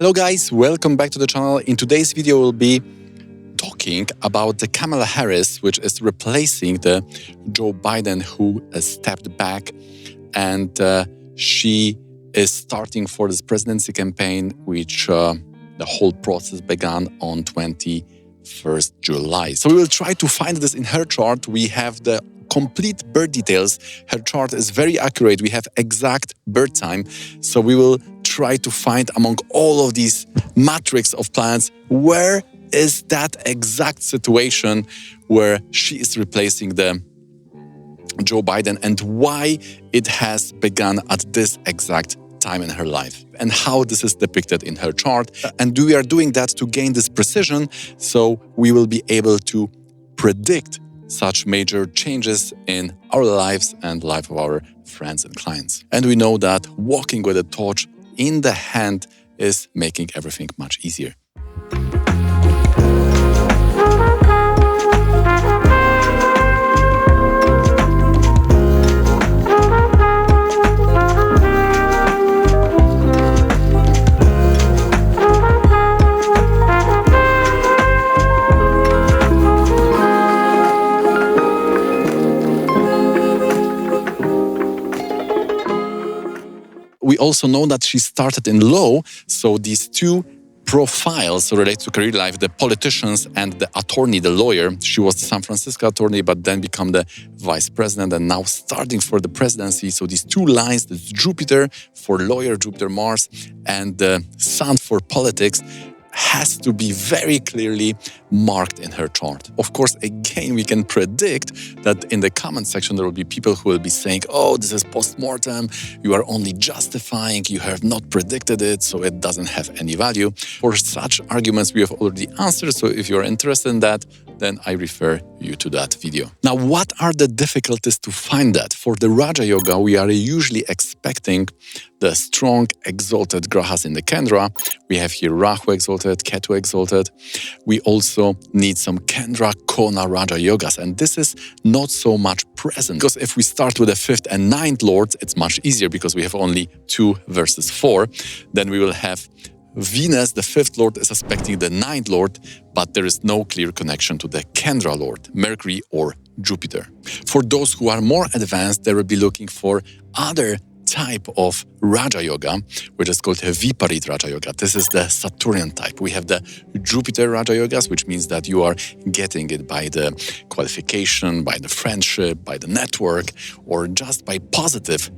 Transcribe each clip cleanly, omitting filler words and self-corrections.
Hello guys, welcome back to the channel. In today's video we'll be talking about the Kamala Harris, which is replacing the Joe Biden who stepped back, and she is starting for this presidency campaign, which the whole process began on 21st July. So we will try to find this in her chart. We have the complete birth details. Her chart is very accurate. We have exact birth time. So we will try to find among all of these matrix of planets, where is that exact situation where she is replacing the Joe Biden, and why it has begun at this exact time in her life, and how this is depicted in her chart. And we are doing that to gain this precision, so we will be able to predict such major changes in our lives and life of our friends and clients. And we know that walking with a torch in the hand is making everything much easier. We also know that she started in law, so these two profiles relate to career life, the politicians and the attorney, the lawyer. She was the San Francisco attorney, but then become the vice president and now starting for the presidency. So these two lines, the Jupiter for lawyer, Jupiter Mars, and the Sun for politics, has to be very clearly marked in her chart. Of course, again, we can predict that in the comment section there will be people who will be saying, oh, this is post-mortem, you are only justifying, you have not predicted it, so it doesn't have any value. For such arguments, we have already answered, so if you're interested in that, then I refer you to that video. Now, what are the difficulties to find that? For the Raja Yoga, we are usually expecting the strong exalted grahas in the Kendra. We have here Rahu exalted, Ketu exalted. We also need some Kendra Kona Raja Yogas, and this is not so much present, because if we start with the 5th and 9th lords, it's much easier because we have only 2 versus 4. Then we will have Venus, the 5th lord, is aspecting the 9th lord, but there is no clear connection to the Kendra lord, Mercury or Jupiter. For those who are more advanced, they will be looking for other type of Raja Yoga, which is called Viparit Raja Yoga. This is the Saturnian type. We have the Jupiter Raja Yogas, which means that you are getting it by the qualification, by the friendship, by the network, or just by positive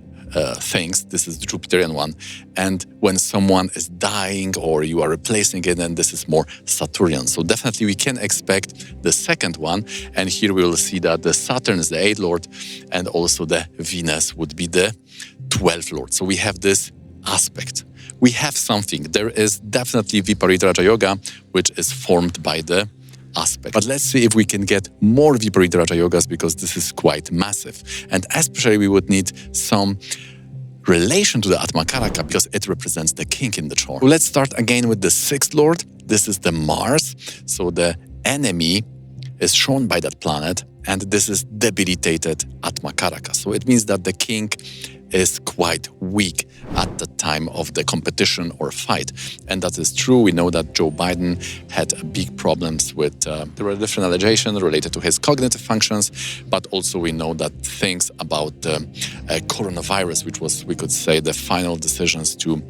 things. This is the Jupiterian one. And when someone is dying or you are replacing it, then this is more Saturnian. So definitely we can expect the second one. And here we will see that the Saturn is the 8th lord, and also the Venus would be the 12th lord. So we have this aspect. We have something. There is definitely Viparit Raja Yoga, which is formed by the aspect. But let's see if we can get more Viparit Raja Yogas, because this is quite massive. And especially we would need some relation to the Atma Karaka, because it represents the king in the chart. Let's start again with the 6th lord. This is the Mars. So the enemy is shown by that planet, and this is debilitated Atma Karaka. So it means that the king is quite weak at the time of the competition or fight. And that is true. We know that Joe Biden had big problems with there were different allegations related to his cognitive functions, but also we know that things about the coronavirus, which was, we could say, the final decisions to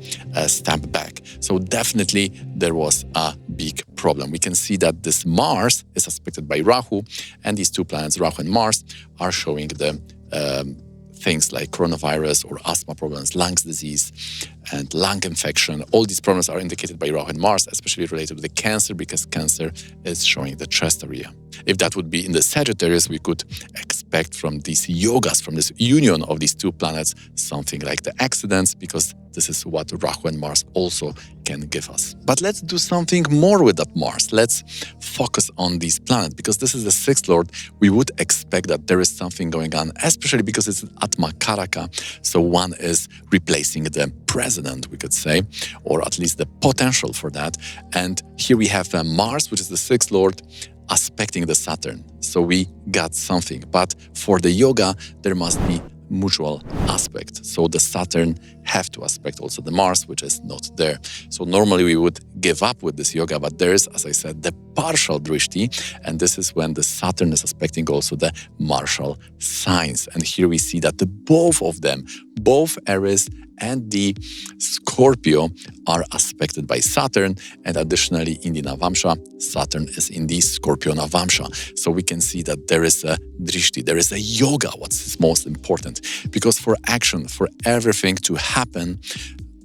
step back. So definitely there was a big problem. We can see that this Mars is aspected by Rahu, and these two planets, Rahu and Mars, are showing the things like coronavirus or asthma problems, lungs disease, and lung infection. All these problems are indicated by Rahu and Mars, especially related to the Cancer, because Cancer is showing the chest area. If that would be in the Sagittarius, we could expect from these yogas, from this union of these two planets, something like the accidents, because this is what Rahu and Mars also can give us. But let's do something more with that Mars. Let's focus on these planets, because this is the 6th lord. We would expect that there is something going on, especially because it's Atma Karaka. So one is replacing the president, we could say, or at least the potential for that. And here we have Mars, which is the 6th lord, aspecting the Saturn. So we got something. But for the yoga, there must be mutual aspect. So the Saturn have to aspect also the Mars, which is not there. So normally we would give up with this yoga, but there is, as I said, the partial drishti, and this is when the Saturn is aspecting also the martial signs. And here we see that both of them, both Aries and the Scorpio, are aspected by Saturn, and additionally in the Navamsha, Saturn is in the Scorpio Navamsha. So we can see that there is a drishti, there is a yoga, what's most important. Because for action, for everything to happen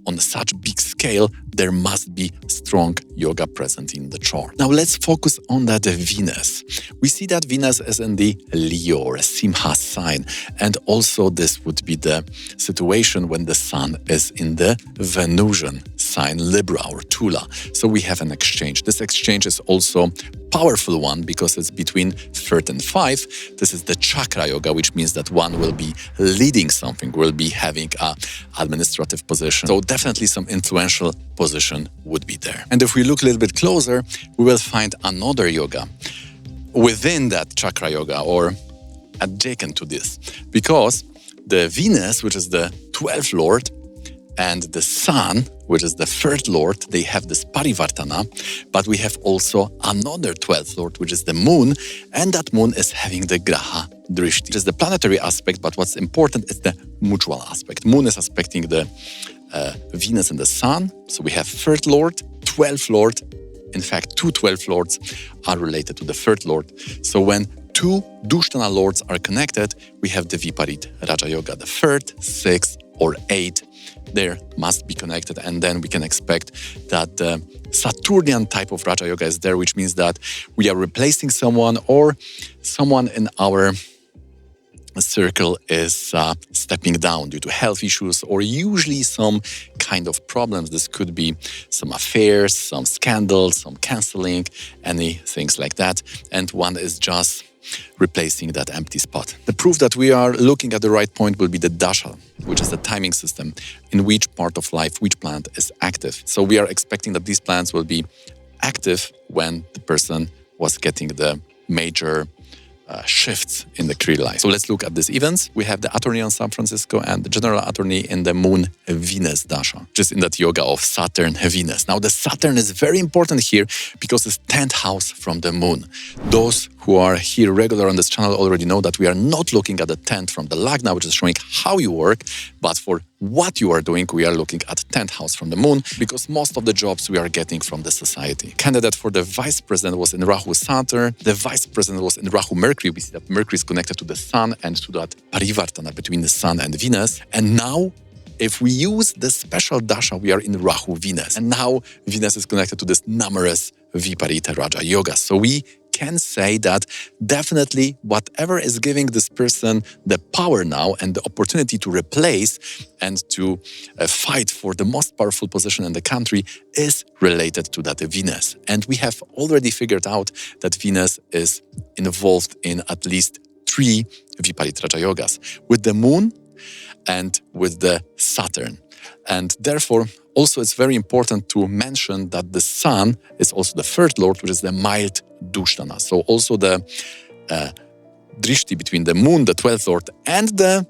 on such big scale, there must be strong yoga present in the chart. Now let's focus on that Venus. We see that Venus is in the Leo or Simha sign, and also this would be the situation when the Sun is in the Venusian sign, Libra or Tula. So we have an exchange. This exchange is also powerful one because it's between 3rd and 5. This is the chakra yoga, which means that one will be leading something, will be having a administrative position. So definitely some influential position would be there. And if we look a little bit closer, we will find another yoga within that chakra yoga or adjacent to this, because the Venus, which is the 12th lord, and the Sun, which is the 3rd lord, they have this parivartana, but we have also another 12th lord, which is the Moon, and that Moon is having the graha drishti. It is the planetary aspect, but what's important is the mutual aspect. Moon is aspecting the Venus and the Sun, so we have 3rd lord, 12th lord. In fact, two 12th lords are related to the 3rd lord. So when two Dushtana lords are connected, we have the Viparit Raja Yoga, the 3rd, 6th, or 8th. There must be connected, and then we can expect that the Saturnian type of Raja Yoga is there, which means that we are replacing someone, or someone in our circle is stepping down due to health issues or usually some kind of problems. This could be some affairs, some scandals, some canceling, any things like that. And one is just replacing that empty spot. The proof that we are looking at the right point will be the Dasha, which is the timing system in which part of life, which planet is active. So we are expecting that these planets will be active when the person was getting the major shifts in the career life. So let's look at these events. We have the attorney on San Francisco and the general attorney in the Moon Venus Dasha, just in that yoga of Saturn Venus. Now the Saturn is very important here because it's 10th house from the Moon. Those who are here regular on this channel already know that we are not looking at the 10th from the Lagna, which is showing how you work, but for what you are doing, we are looking at 10th house from the Moon, because most of the jobs we are getting from the society. Candidate for the vice president was in Rahu Saturn. The vice president was in Rahu Mercury. We see that Mercury is connected to the Sun and to that parivartana between the Sun and Venus. And now, if we use the special Dasha, we are in Rahu Venus. And now Venus is connected to this numerous Viparita Raja Yoga. So we can say that definitely whatever is giving this person the power now and the opportunity to replace and to fight for the most powerful position in the country is related to that Venus. And we have already figured out that Venus is involved in at least 3 Viparita Raja Yogas, with the Moon and with the Saturn. And therefore, also it's very important to mention that the Sun is also the 3rd lord, which is the mild Dushtana. So also the drishti between the Moon, the 12th lord, and the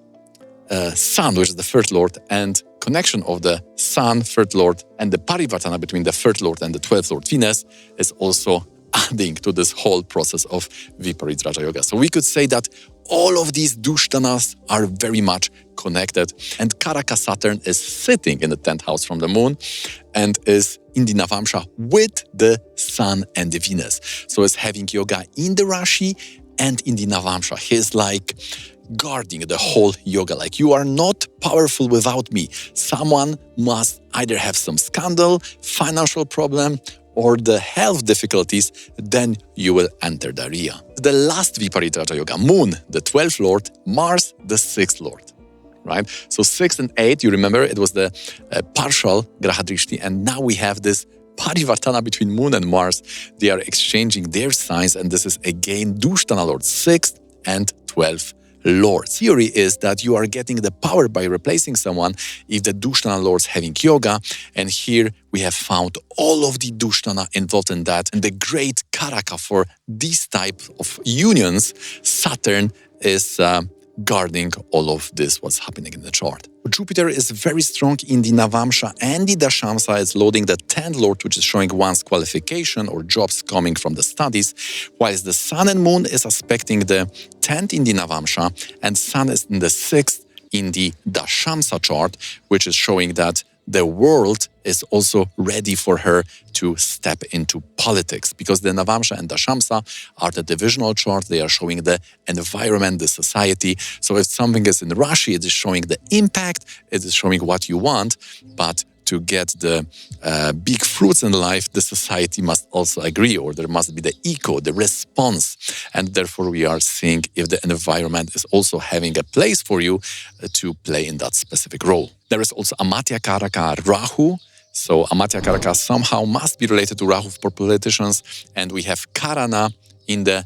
Sun, which is the 3rd lord, and connection of the Sun, 3rd lord, and the parivartana between the 3rd lord and the 12th lord Venus is also adding to this whole process of Viparit Raja Yoga. So we could say that all of these Dushtanas are very much connected, and Karaka Saturn is sitting in the 10th house from the Moon and is in the Navamsha with the Sun and the Venus. So it's having yoga in the Rashi and in the Navamsha. He's like guarding the whole yoga, like you are not powerful without me. Someone must either have some scandal, financial problem, or the health difficulties, then you will enter the area. The last Viparita Raja Yoga, Moon, the 12th lord, Mars, the 6th lord, right? So 6 and 8, you remember, it was the partial Graha Drishti, and now we have this parivartana between Moon and Mars. They are exchanging their signs, and this is again Dushtana lord, 6th and 12th lord. Theory is that you are getting the power by replacing someone if the Dushtana lord's having yoga, and here we have found all of the Dushtana involved in that. And the great Karaka for these type of unions, Saturn is guarding all of this, what's happening in the chart. Jupiter is very strong in the Navamsha and the Dashamsa. It's loading the 10th lord, which is showing one's qualification or jobs coming from the studies, whilst the Sun and Moon is aspecting the 10th in the Navamsha and Sun is in the 6th in the Dashamsa chart, which is showing that the world is also ready for her to step into politics, because the Navamsha and Dashamsa are the divisional chart. They are showing the environment, the society. So if something is in Rashi, it is showing the impact, it is showing what you want, but to get the big fruits in life, the society must also agree, or there must be the echo, the response. And therefore we are seeing if the environment is also having a place for you to play in that specific role. There is also Amatya Karaka Rahu. So Amatya Karaka somehow must be related to Rahu for politicians. And we have Karana in the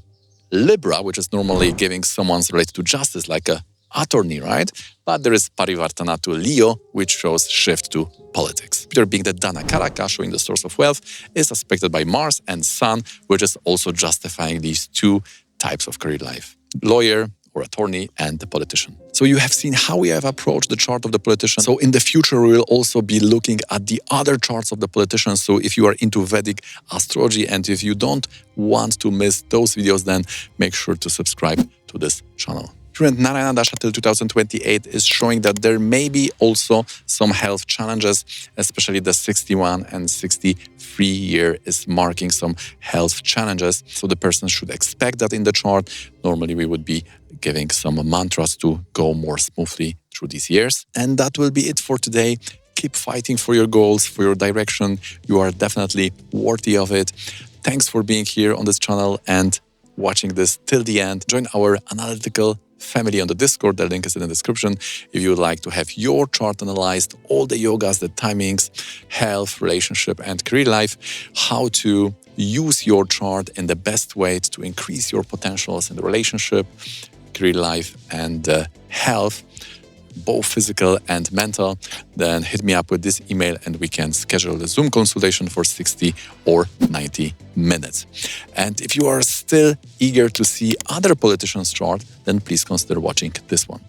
Libra, which is normally giving someone's related to justice, like a attorney, right? But there is Parivartana to Leo, which shows shift to politics. Jupiter being the Dana Karaka, showing the source of wealth, is aspected by Mars and Sun, which is also justifying these two types of career life: lawyer or attorney and the politician. So you have seen how we have approached the chart of the politician. So in the future, we will also be looking at the other charts of the politicians. So if you are into Vedic astrology and if you don't want to miss those videos, then make sure to subscribe to this channel. Current Narayana Dasha till 2028 is showing that there may be also some health challenges, especially the 61 and 63 year is marking some health challenges. So the person should expect that in the chart. Normally we would be giving some mantras to go more smoothly through these years. And that will be it for today. Keep fighting for your goals, for your direction. You are definitely worthy of it. Thanks for being here on this channel and watching this till the end. Join our analytical family on the Discord. The link is in the description. If you would like to have your chart analyzed, all the yogas, the timings, health, relationship, and career life, how to use your chart in the best way to increase your potentials in the relationship, career life, and health, both physical and mental, then hit me up with this email and we can schedule the Zoom consultation for 60 or 90 minutes. And if you are still eager to see other politicians' chart, then please consider watching this one.